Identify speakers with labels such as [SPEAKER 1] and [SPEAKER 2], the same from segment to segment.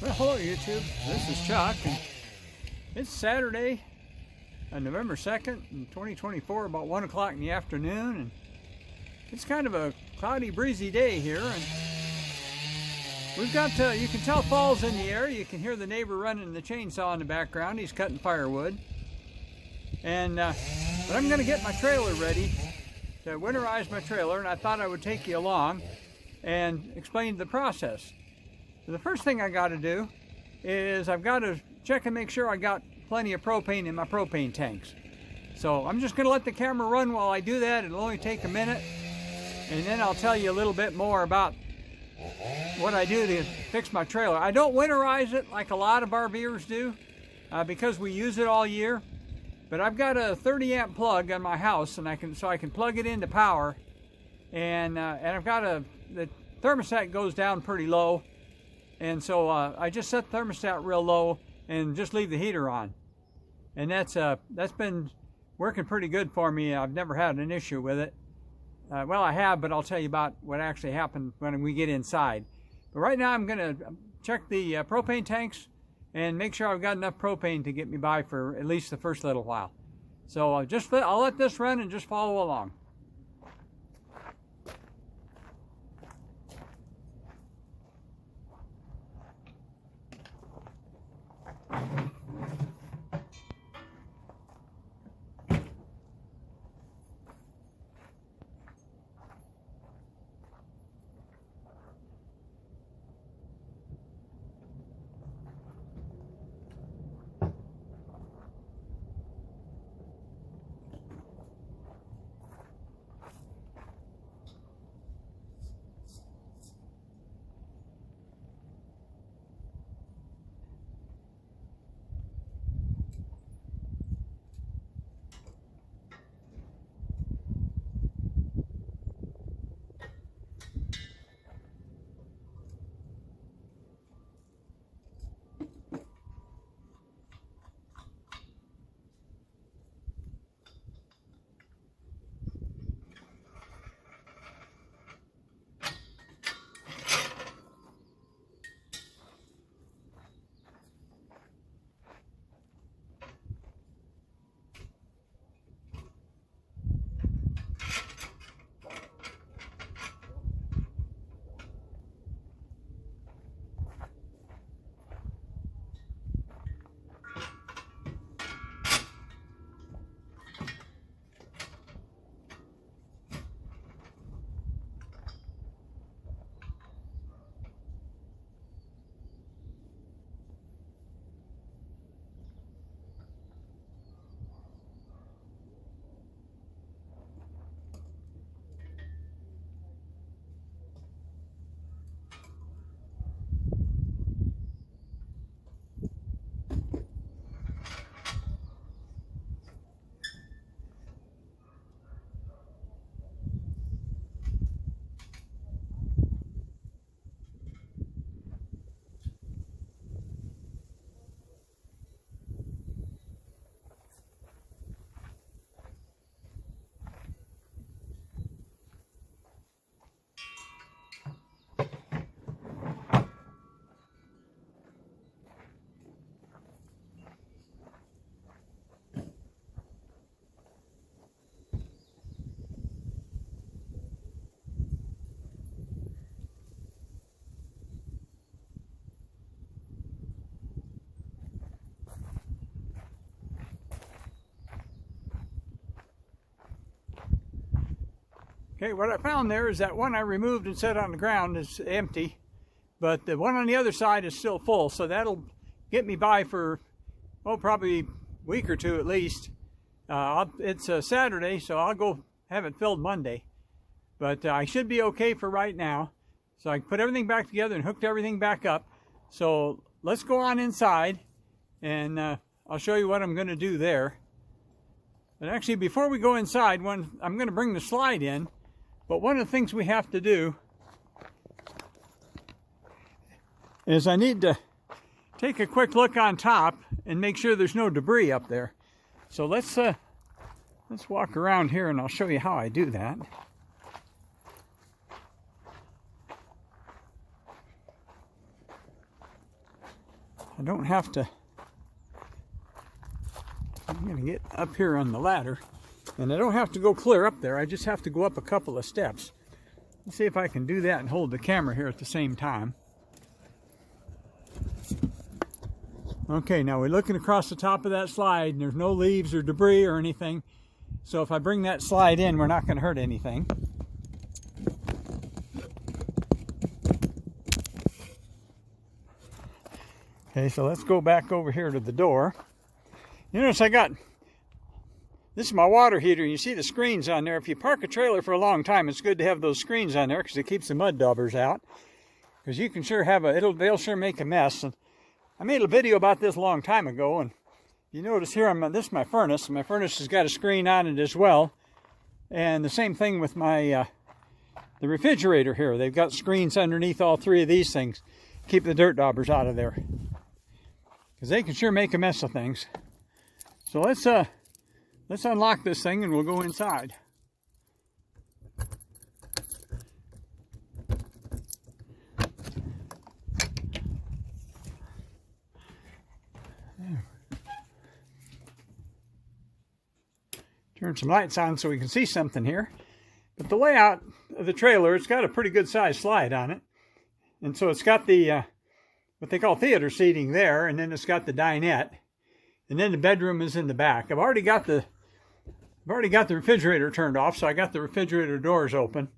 [SPEAKER 1] Well, hello YouTube, this is Chuck, and it's Saturday, November 2nd, 2024, about 1 o'clock in the afternoon, and it's kind of a cloudy, breezy day here, and we've got, you can tell fall's in the air. You can hear the neighbor running the chainsaw in the background. He's cutting firewood, and but I'm going to get my trailer ready to winterize my trailer, and I thought I would take you along and explain the process. The first thing I got to do is I've got to check and make sure I got plenty of propane in my propane tanks. So I'm just going to let the camera run while I do that. It'll only take a minute, and then I'll tell you a little bit more about what I do to fix my trailer. I don't winterize it like a lot of RVers do because we use it all year. But I've got a 30 amp plug on my house, and I can plug it into power, and I've got the thermostat goes down pretty low. And so I just set the thermostat real low and just leave the heater on. And that's been working pretty good for me. I've never had an issue with it. Well, I have, but I'll tell you about what actually happened when we get inside. But right now I'm going to check the propane tanks and make sure I've got enough propane to get me by for at least the first little while. So I'll let this run and just follow along. Okay, what I found there is that one I removed and set on the ground is empty, but the one on the other side is still full, so that'll get me by for, oh, probably a week or two at least. It's a Saturday, so I'll go have it filled Monday. But I should be okay for right now. So I put everything back together and hooked everything back up. So let's go on inside, and I'll show you what I'm going to do there. But actually, before we go inside, I'm going to bring the slide in. But one of the things we have to do is I need to take a quick look on top and make sure there's no debris up there. So let's walk around here and I'll show you how I do that. I don't have to, I'm going to get up here on the ladder, and I don't have to go clear up there. I just have to go up a couple of steps. Let's see if I can do that and hold the camera here at the same time. Okay, now we're looking across the top of that slide, and there's no leaves or debris or anything. So if I bring that slide in, we're not going to hurt anything. Okay, so let's go back over here to the door. You notice this is my water heater, and you see the screens on there. If you park a trailer for a long time, it's good to have those screens on there because it keeps the mud daubers out. Because you can sure have they'll sure make a mess. And I made a video about this a long time ago, and you notice here, this is my furnace. My furnace has got a screen on it as well. And the same thing with my the refrigerator here. They've got screens underneath all three of these things. Keep the dirt daubers out of there. Because they can sure make a mess of things. So let's unlock this thing and we'll go inside. Turn some lights on so we can see something here. But the layout of the trailer, it's got a pretty good sized slide on it. And so it's got the what they call theater seating there, and then it's got the dinette. And then the bedroom is in the back. I've already got the refrigerator turned off, so I got the refrigerator doors open.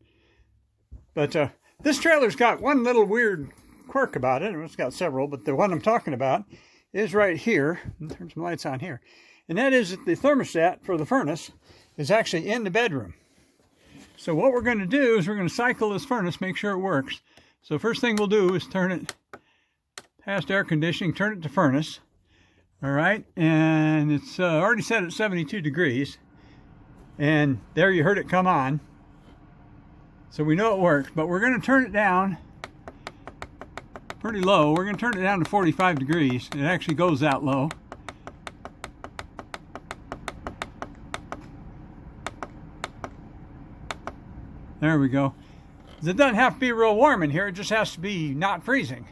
[SPEAKER 1] But this trailer's got one little weird quirk about it. It's got several, but the one I'm talking about is right here. I'll turn some lights on here. And that is that the thermostat for the furnace is actually in the bedroom. So what we're going to do is we're going to cycle this furnace, make sure it works. So first thing we'll do is turn it past air conditioning, turn it to furnace. All right, and it's already set at 72 degrees. And there you heard it come on. So we know it works, but we're going to turn it down pretty low. We're going to turn it down to 45 degrees. It actually goes that low. There we go. It doesn't have to be real warm in here. It just has to be not freezing.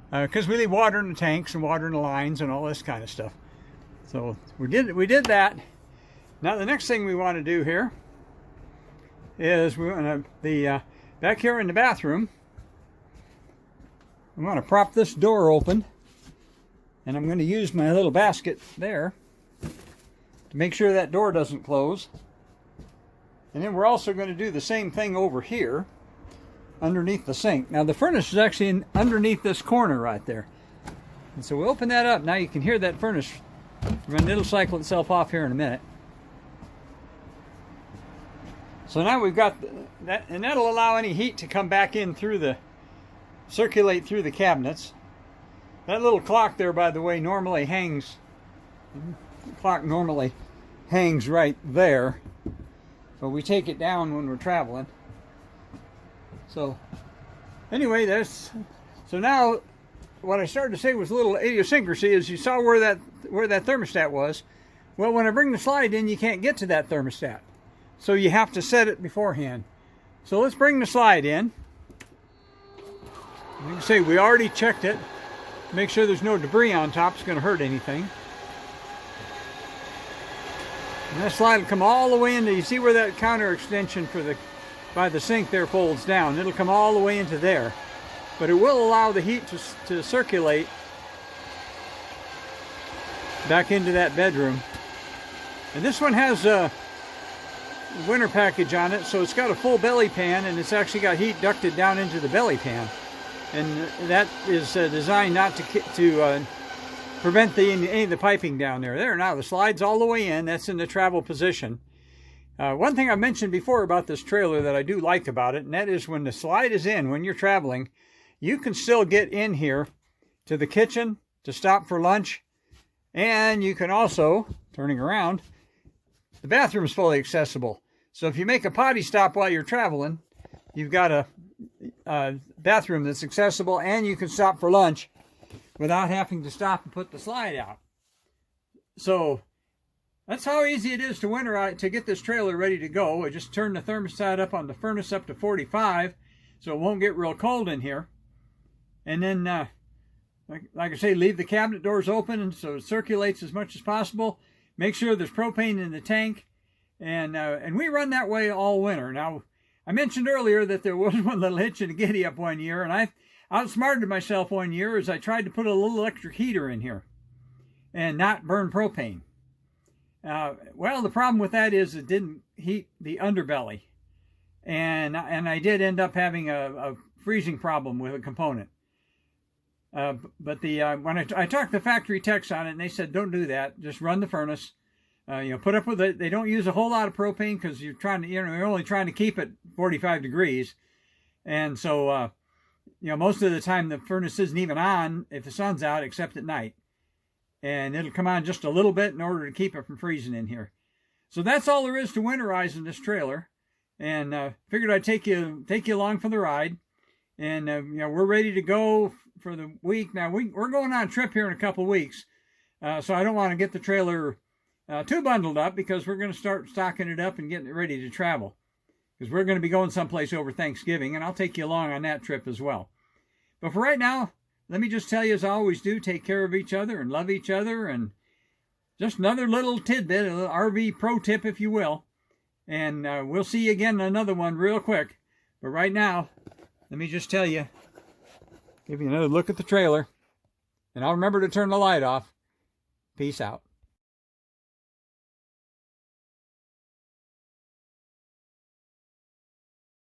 [SPEAKER 1] Because we leave water in the tanks and water in the lines and all this kind of stuff. So we did that. Now the next thing we want to do here is we want to back here in the bathroom. I'm going to prop this door open, and I'm going to use my little basket there to make sure that door doesn't close. And then we're also going to do the same thing over here underneath the sink. Now the furnace is actually underneath this corner right there. And so we open that up. Now you can hear that furnace run. It'll cycle itself off here in a minute. So now we've got that, and that'll allow any heat to come back in circulate through the cabinets. That little clock there, by the way, normally hangs. The clock normally hangs right there. But we take it down when we're traveling. So anyway, so now what I started to say was a little idiosyncrasy is you saw where that thermostat was. Well, when I bring the slide in, you can't get to that thermostat. So you have to set it beforehand. So let's bring the slide in. You can see we already checked it. Make sure there's no debris on top. It's going to hurt anything. And that slide will come all the way into, you see where that counter extension by the sink there folds down. It'll come all the way into there. But it will allow the heat to circulate back into that bedroom. And this one has a winter package on it, so it's got a full belly pan, and it's actually got heat ducted down into the belly pan. And that is designed not to prevent any of the piping down there. There, now the slide's all the way in. That's in the travel position. One thing I've mentioned before about this trailer that I do like about it, and that is when the slide is in, when you're traveling, you can still get in here to the kitchen to stop for lunch. And you can also, turning around, the bathroom is fully accessible. So if you make a potty stop while you're traveling, you've got a bathroom that's accessible, and you can stop for lunch without having to stop and put the slide out. So that's how easy it is to winterize, to get this trailer ready to go. I just turn the thermostat up on the furnace up to 45 so it won't get real cold in here. And then like I say, leave the cabinet doors open so it circulates as much as possible. Make sure there's propane in the tank, and we run that way all winter. Now, I mentioned earlier that there was one little hitch in the giddy up one year, and I outsmarted myself one year as I tried to put a little electric heater in here and not burn propane. Well, the problem with that is it didn't heat the underbelly, and I did end up having a freezing problem with a component. But when I talked to factory techs on it, and they said, don't do that. Just run the furnace. Put up with it. They don't use a whole lot of propane because you're only trying to keep it 45 degrees. And so, most of the time the furnace isn't even on if the sun's out except at night. And it'll come on just a little bit in order to keep it from freezing in here. So that's all there is to winterizing this trailer. And figured I'd take you along for the ride. And, we're ready to go for the week. Now, we're going on a trip here in a couple of weeks. So I don't want to get the trailer too bundled up because we're going to start stocking it up and getting it ready to travel. Because we're going to be going someplace over Thanksgiving, and I'll take you along on that trip as well. But for right now, let me just tell you, as I always do, take care of each other and love each other. And just another little tidbit, a little RV pro tip, if you will. And we'll see you again in another one real quick. But right now, let me just tell you, give you another look at the trailer. And I'll remember to turn the light off. Peace out.